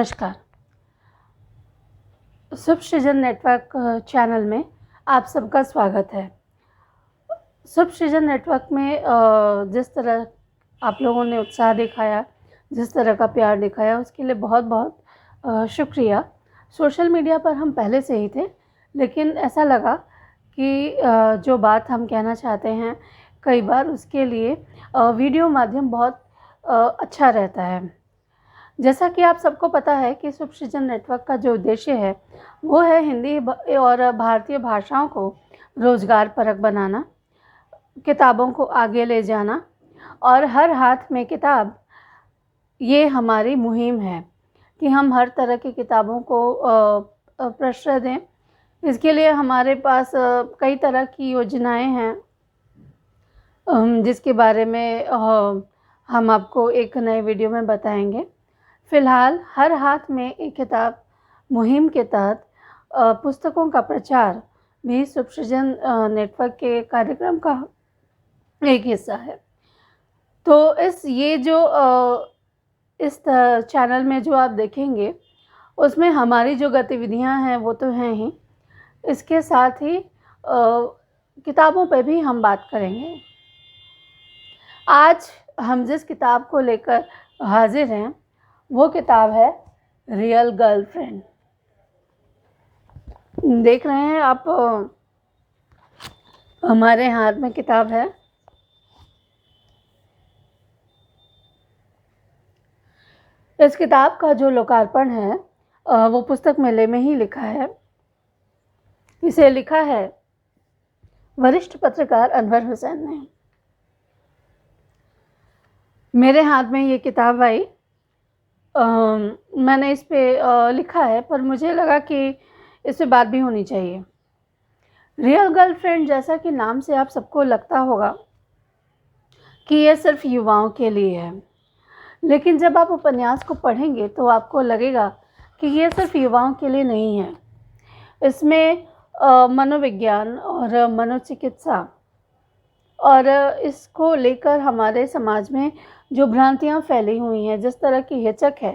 नमस्कार। शुभ सृजन network channel में आप सबका स्वागत है। शुभ सृजन नेटवर्क में जिस तरह आप लोगों ने उत्साह दिखाया, जिस तरह का प्यार दिखाया, उसके लिए बहुत बहुत शुक्रिया। सोशल मीडिया पर हम पहले से ही थे, लेकिन ऐसा लगा कि जो बात हम कहना चाहते हैं कई बार उसके लिए वीडियो माध्यम बहुत अच्छा रहता है। जैसा कि आप सबको पता है कि शुभ सृजन नेटवर्क का जो उद्देश्य है वो है हिंदी और भारतीय भाषाओं को रोज़गारपरक बनाना, किताबों को आगे ले जाना और हर हाथ में किताब, ये हमारी मुहिम है कि हम हर तरह की किताबों को प्रश्रय दें। इसके लिए हमारे पास कई तरह की योजनाएं हैं, जिसके बारे में हम आपको एक नए वीडियो में बताएंगे। फ़िलहाल हर हाथ में एक किताब मुहिम के तहत पुस्तकों का प्रचार भी शुभ सृजन नेटवर्क के कार्यक्रम का एक हिस्सा है। तो इस चैनल में जो आप देखेंगे उसमें हमारी जो गतिविधियां हैं वो तो हैं ही, इसके साथ ही किताबों पे भी हम बात करेंगे। आज हम जिस किताब को लेकर हाजिर हैं वो किताब है रियल गर्लफ्रेंड। देख रहे हैं आप, हमारे हाथ में किताब है। इस किताब का जो लोकार्पण है वो पुस्तक मेले में ही लिखा है। इसे लिखा है वरिष्ठ पत्रकार अनवर हुसैन ने। मेरे हाथ में ये किताब आई, मैंने इस पे लिखा है, पर मुझे लगा कि इस पे बात भी होनी चाहिए। रियल गर्लफ्रेंड, जैसा कि नाम से आप सबको लगता होगा कि ये सिर्फ युवाओं के लिए है, लेकिन जब आप उपन्यास को पढ़ेंगे तो आपको लगेगा कि ये सिर्फ युवाओं के लिए नहीं है। इसमें मनोविज्ञान और मनोचिकित्सा और इसको लेकर हमारे समाज में जो भ्रांतियाँ फैली हुई हैं, जिस तरह की हिचक है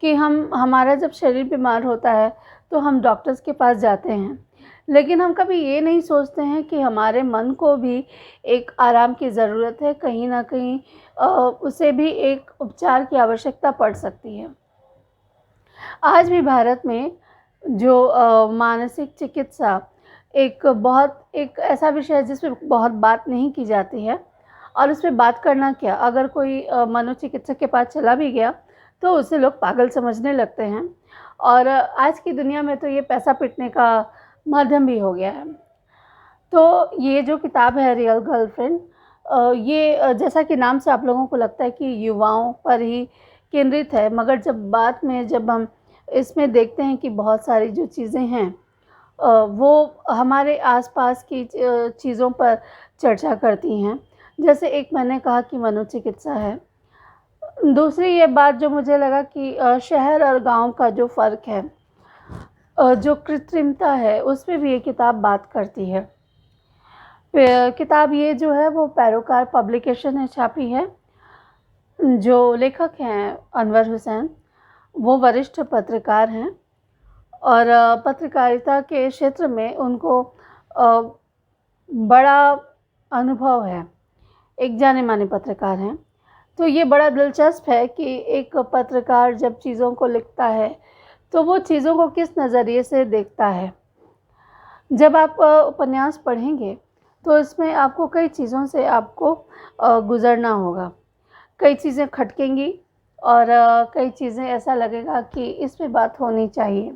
कि हमारा जब शरीर बीमार होता है तो हम डॉक्टर्स के पास जाते हैं, लेकिन हम कभी ये नहीं सोचते हैं कि हमारे मन को भी एक आराम की ज़रूरत है। कहीं ना कहीं उसे भी एक उपचार की आवश्यकता पड़ सकती है। आज भी भारत में जो मानसिक चिकित्सा एक ऐसा विषय है जिस पे बहुत बात नहीं की जाती है, और उस पर बात करना क्या, अगर कोई मनोचिकित्सक के पास चला भी गया तो उसे लोग पागल समझने लगते हैं। और आज की दुनिया में तो ये पैसा पिटने का माध्यम भी हो गया है। तो ये जो किताब है रियल गर्लफ्रेंड, ये जैसा कि नाम से आप लोगों को लगता है कि युवाओं पर ही केंद्रित है, मगर जब हम इसमें देखते हैं कि बहुत सारी जो चीज़ें हैं वो हमारे आसपास की चीज़ों पर चर्चा करती हैं। जैसे एक मैंने कहा कि मनोचिकित्सा है। दूसरी ये बात जो मुझे लगा कि शहर और गांव का जो फ़र्क है, जो कृत्रिमता है, उस पे भी ये किताब बात करती है। किताब ये जो है वो पैरोकार पब्लिकेशन ने छापी है। जो लेखक हैं अनवर हुसैन, वो वरिष्ठ पत्रकार हैं और पत्रकारिता के क्षेत्र में उनको बड़ा अनुभव है, एक जाने माने पत्रकार हैं। तो ये बड़ा दिलचस्प है कि एक पत्रकार जब चीज़ों को लिखता है तो वो चीज़ों को किस नज़रिए से देखता है। जब आप उपन्यास पढ़ेंगे तो इसमें आपको कई चीज़ों से आपको गुज़रना होगा। कई चीज़ें खटकेंगी और कई चीज़ें ऐसा लगेगा कि इस पे बात होनी चाहिए।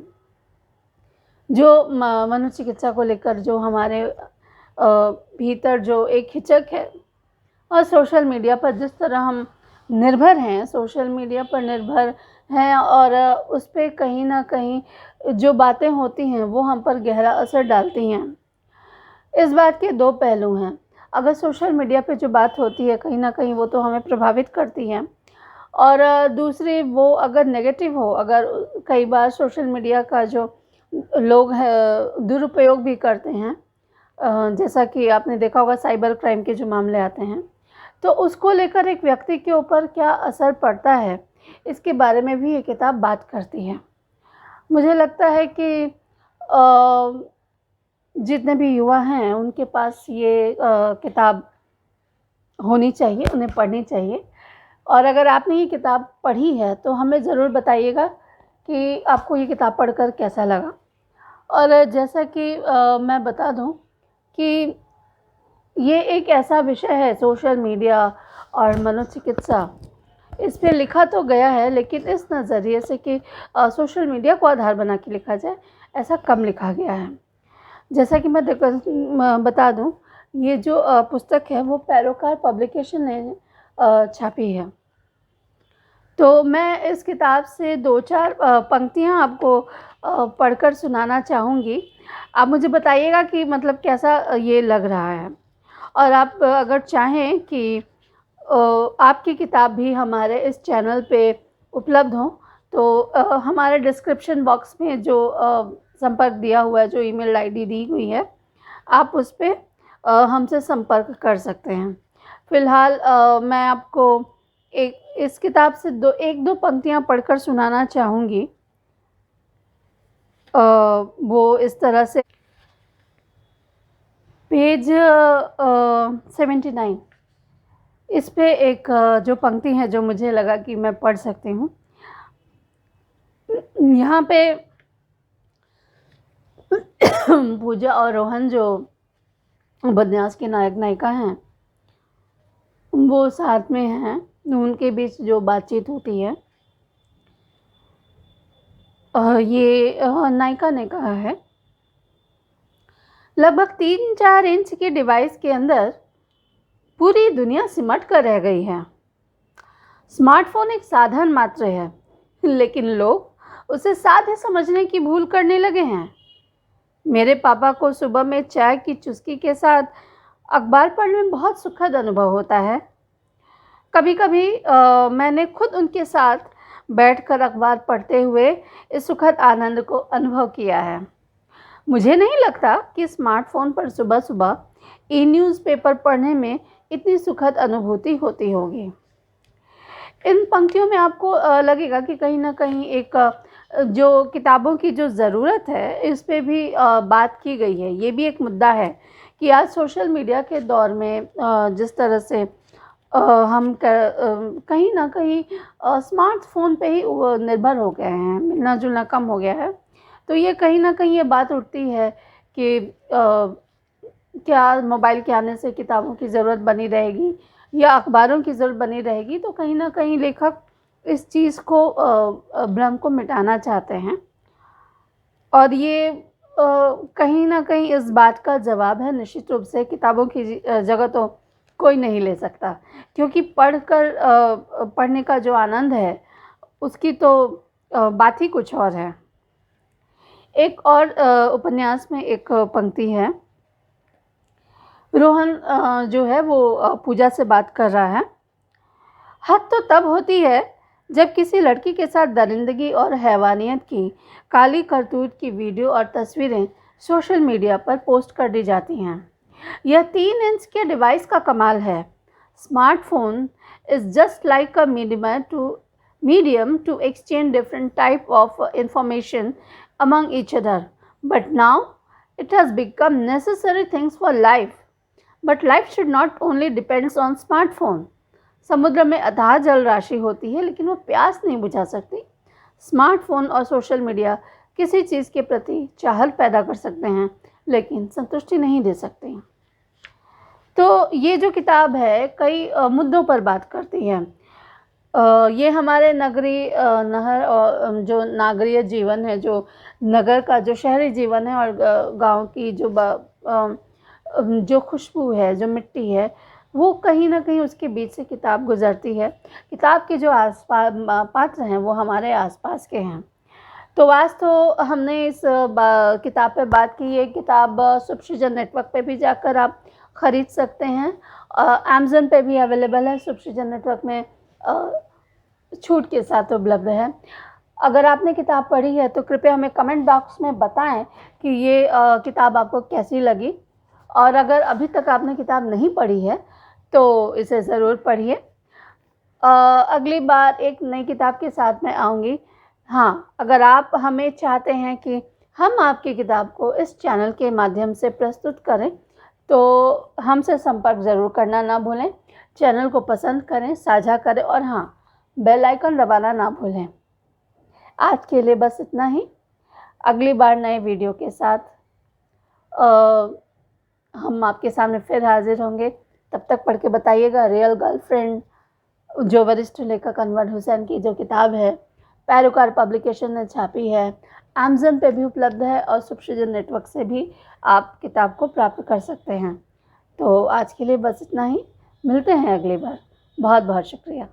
जो मनोचिकित्सा को लेकर जो हमारे भीतर जो एक हिचक है, और सोशल मीडिया पर जिस तरह हम निर्भर हैं, सोशल मीडिया पर निर्भर हैं, और उस पे कहीं ना कहीं जो बातें होती हैं वो हम पर गहरा असर डालती हैं। इस बात के दो पहलू हैं। अगर सोशल मीडिया पे जो बात होती है कहीं ना कहीं वो तो हमें प्रभावित करती है, और दूसरी वो अगर नेगेटिव हो, अगर कई बार सोशल मीडिया का जो लोग दुरुपयोग भी करते हैं, जैसा कि आपने देखा होगा साइबर क्राइम के जो मामले आते हैं, तो उसको लेकर एक व्यक्ति के ऊपर क्या असर पड़ता है, इसके बारे में भी ये किताब बात करती है। मुझे लगता है कि अ, जितने भी युवा हैं उनके पास ये किताब होनी चाहिए, उन्हें पढ़नी चाहिए। और अगर आपने ये किताब पढ़ी है तो हमें ज़रूर बताइएगा कि आपको ये किताब पढ़कर कैसा लगा। और जैसा कि मैं बता दूं कि ये एक ऐसा विषय है, सोशल मीडिया और मनोचिकित्सा, इस पे लिखा तो गया है लेकिन इस नज़रिए से कि सोशल मीडिया को आधार बना के लिखा जाए, ऐसा कम लिखा गया है। जैसा कि मैं बता दूं, ये जो पुस्तक है वो पैरोकार पब्लिकेशन ने छापी है। तो मैं इस किताब से 2-4 पंक्तियाँ आपको पढ़कर सुनाना चाहूँगी। आप मुझे बताइएगा कि मतलब कैसा ये लग रहा है। और आप अगर चाहें कि आपकी किताब भी हमारे इस चैनल पे उपलब्ध हो तो हमारे डिस्क्रिप्शन बॉक्स में जो संपर्क दिया हुआ है, जो ईमेल आईडी दी हुई है, आप उस पे हमसे संपर्क कर सकते हैं। फ़िलहाल मैं आपको इस किताब से 1-2 पंक्तियाँ पढ़कर सुनाना चाहूँगी। वो इस तरह से पेज 79 इस पे एक जो पंक्ति है जो मुझे लगा कि मैं पढ़ सकती हूँ। यहाँ पे पूजा और रोहन जो उपन्यास के नायक नायिका हैं वो साथ में हैं, उनके बीच जो बातचीत होती है, ये नायिका ने कहा है, लगभग 3-4 इंच के डिवाइस के अंदर पूरी दुनिया सिमट कर रह गई है। स्मार्टफोन एक साधन मात्र है, लेकिन लोग उसे साधे समझने की भूल करने लगे हैं। मेरे पापा को सुबह में चाय की चुस्की के साथ अखबार पढ़ने में बहुत सुखद अनुभव होता है। कभी कभी मैंने खुद उनके साथ बैठकर अखबार पढ़ते हुए इस सुखद आनंद को अनुभव किया है। मुझे नहीं लगता कि स्मार्टफोन पर सुबह सुबह न्यूज़पेपर पढ़ने में इतनी सुखद अनुभूति होती होगी। इन पंक्तियों में आपको लगेगा कि कहीं ना कहीं एक जो किताबों की जो ज़रूरत है इस पे भी बात की गई है। ये भी एक मुद्दा है कि आज सोशल मीडिया के दौर में जिस तरह से हम कहीं ना कहीं स्मार्टफोन पे ही निर्भर हो गए हैं, मिलना जुलना कम हो गया है। तो ये कहीं ना कहीं ये बात उठती है कि क्या मोबाइल के आने से किताबों की ज़रूरत बनी रहेगी या अखबारों की ज़रूरत बनी रहेगी। तो कहीं ना कहीं लेखक इस चीज़ को भ्रम को मिटाना चाहते हैं और ये कहीं ना कहीं इस बात का जवाब है। निश्चित रूप से किताबों की जगह तो कोई नहीं ले सकता, क्योंकि पढ़ने का जो आनंद है उसकी तो बात ही कुछ और है। एक और उपन्यास में एक पंक्ति है, रोहन जो है वो पूजा से बात कर रहा है। हद तो तब होती है जब किसी लड़की के साथ दरिंदगी और हैवानियत की काली करतूत की वीडियो और तस्वीरें सोशल मीडिया पर पोस्ट कर दी जाती हैं। यह 3 इंच के डिवाइस का कमाल है। Smartphone is just like a medium to exchange different type of information among each other. But now it has become necessary things for life. But life should not only depends on smartphone. समुद्र में अथाह जल राशि होती है लेकिन वो प्यास नहीं बुझा सकती। स्मार्टफोन और सोशल मीडिया किसी चीज़ के प्रति चाहत पैदा कर सकते हैं लेकिन संतुष्टि नहीं दे सकते। तो ये जो किताब है कई मुद्दों पर बात करती है। ये हमारे नगरीय नहर और जो नागरीय जीवन है, जो नगर का जो शहरी जीवन है और गांव की जो खुशबू है, जो मिट्टी है, वो कहीं ना कहीं उसके बीच से किताब गुजरती है। किताब के जो पात्र हैं वो हमारे आसपास के हैं। तो वास्तव हमने इस किताब पे बात की। ये किताब सुपसृजन नेटवर्क पे भी जाकर आप ख़रीद सकते हैं। अमेज़न पे भी अवेलेबल है, सुपसृजन नेटवर्क में छूट के साथ उपलब्ध है। अगर आपने किताब पढ़ी है तो कृपया हमें कमेंट बॉक्स में बताएं कि ये किताब आपको कैसी लगी। और अगर अभी तक आपने किताब नहीं पढ़ी है तो इसे ज़रूर पढ़िए। अगली बार एक नई किताब के साथ मैं आऊँगी। हाँ, अगर आप हमें चाहते हैं कि हम आपकी किताब को इस चैनल के माध्यम से प्रस्तुत करें, तो हमसे संपर्क ज़रूर करना ना भूलें। चैनल को पसंद करें, साझा करें और हाँ, बेल आइकन दबाना ना भूलें। आज के लिए बस इतना ही। अगली बार नए वीडियो के साथ हम आपके सामने फिर हाज़िर होंगे। तब तक पढ़ के बताइएगा रियल गर्लफ्रेंड, जो वरिष्ठ लेखक अनवर हुसैन की जो किताब है, पैरोकार पब्लिकेशन ने छापी है। अमेज़न पे भी उपलब्ध है और सुखसृजन नेटवर्क से भी आप किताब को प्राप्त कर सकते हैं। तो आज के लिए बस इतना ही। मिलते हैं अगली बार। बहुत बहुत शुक्रिया।